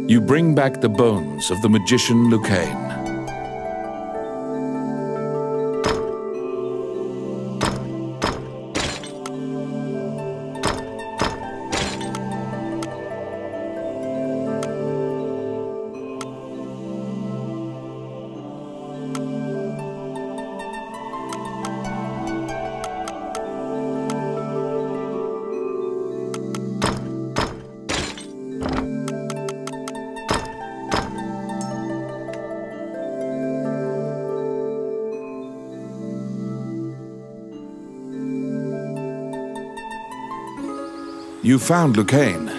You bring back the bones of the magician Lucain. You found Lucain,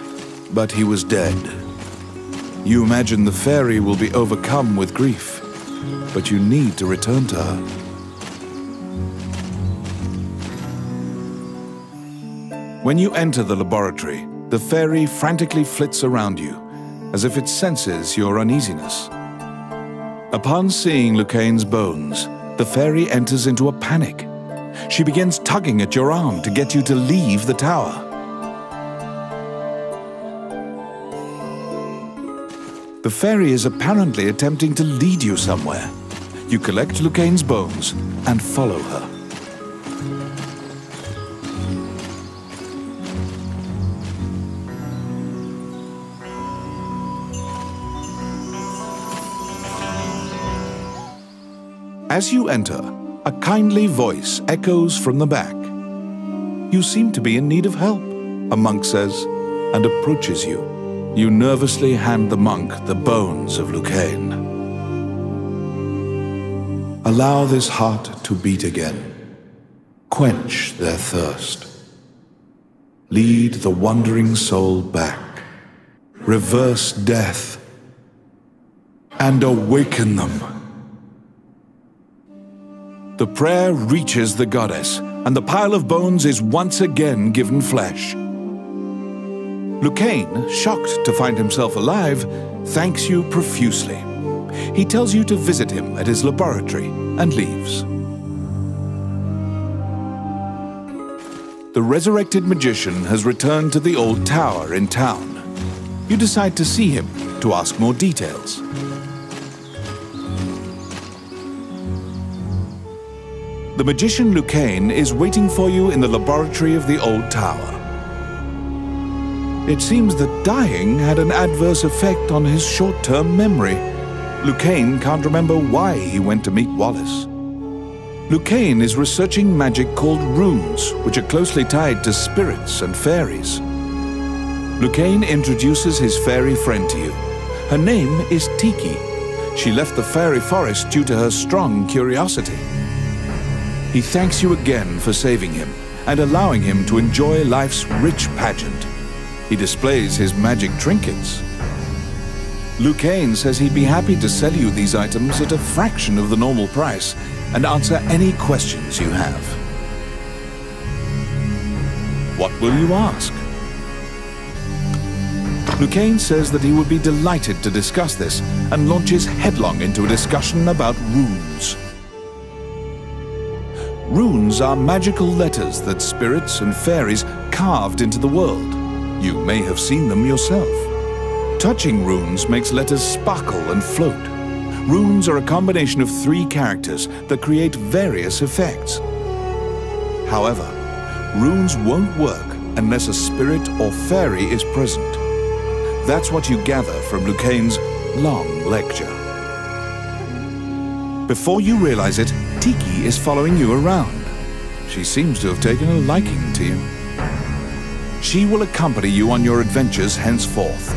but he was dead. You imagine the fairy will be overcome with grief, but you need to return to her. When you enter the laboratory, the fairy frantically flits around you, as if it senses your uneasiness. Upon seeing Lucain's bones, the fairy enters into a panic. She begins tugging at your arm to get you to leave the tower. The fairy is apparently attempting to lead you somewhere. You collect Lucain's bones and follow her. As you enter, a kindly voice echoes from the back. You seem to be in need of help, a monk says, and approaches you. You nervously hand the monk the bones of Lucain. Allow this heart to beat again. Quench their thirst. Lead the wandering soul back. Reverse death. And awaken them. The prayer reaches the goddess, and the pile of bones is once again given flesh. Lucain, shocked to find himself alive, thanks you profusely. He tells you to visit him at his laboratory and leaves. The resurrected magician has returned to the old tower in town. You decide to see him to ask more details. The magician Lucain is waiting for you in the laboratory of the old tower. It seems that dying had an adverse effect on his short-term memory. Lucain can't remember why he went to meet Wallace. Lucain is researching magic called runes, which are closely tied to spirits and fairies. Lucain introduces his fairy friend to you. Her name is Tiki. She left the fairy forest due to her strong curiosity. He thanks you again for saving him and allowing him to enjoy life's rich pageant. He displays his magic trinkets. Lucain says he'd be happy to sell you these items at a fraction of the normal price and answer any questions you have. What will you ask? Lucain says that he would be delighted to discuss this and launches headlong into a discussion about runes. Runes are magical letters that spirits and fairies carved into the world. You may have seen them yourself. Touching runes makes letters sparkle and float. Runes are a combination of 3 characters that create various effects. However, runes won't work unless a spirit or fairy is present. That's what you gather from Lucain's long lecture. Before you realize it, Tiki is following you around. She seems to have taken a liking to you. She will accompany you on your adventures henceforth.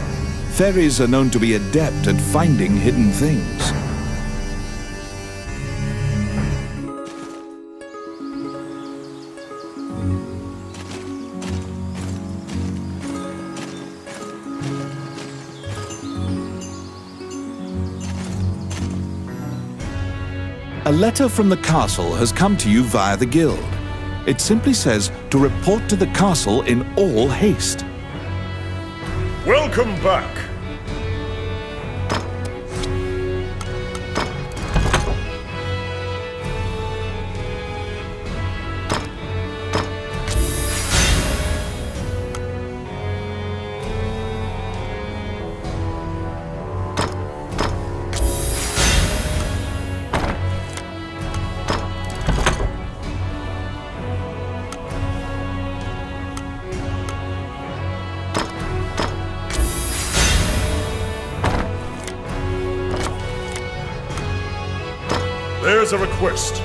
Fairies are known to be adept at finding hidden things. A letter from the castle has come to you via the guild. It simply says to report to the castle in all haste. Welcome back. There's a request.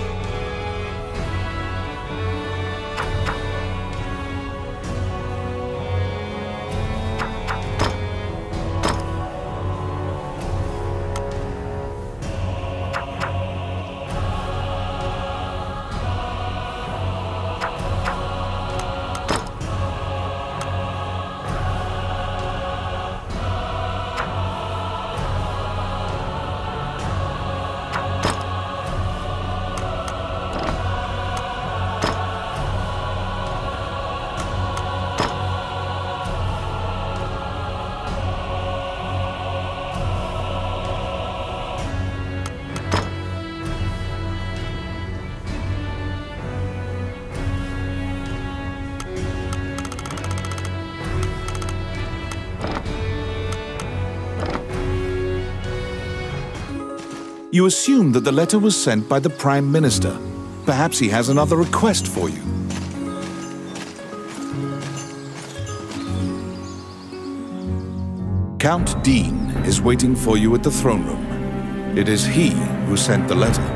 You assume that the letter was sent by the Prime Minister. Perhaps he has another request for you. Count Dean is waiting for you at the throne room. It is he who sent the letter.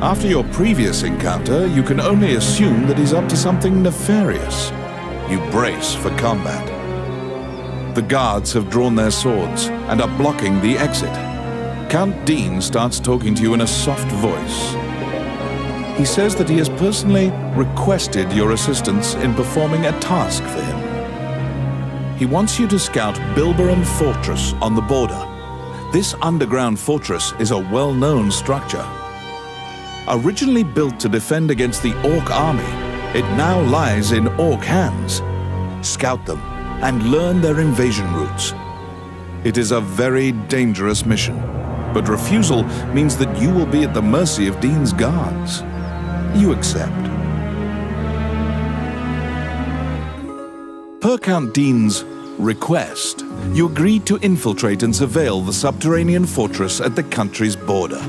After your previous encounter, you can only assume that he's up to something nefarious. You brace for combat. The guards have drawn their swords and are blocking the exit. Count Dean starts talking to you in a soft voice. He says that he has personally requested your assistance in performing a task for him. He wants you to scout Bilberon Fortress on the border. This underground fortress is a well-known structure. Originally built to defend against the Orc army, it now lies in Orc hands. Scout them and learn their invasion routes. It is a very dangerous mission. But refusal means that you will be at the mercy of Dean's guards. You accept. Per Count Dean's request, you agreed to infiltrate and surveil the subterranean fortress at the country's border.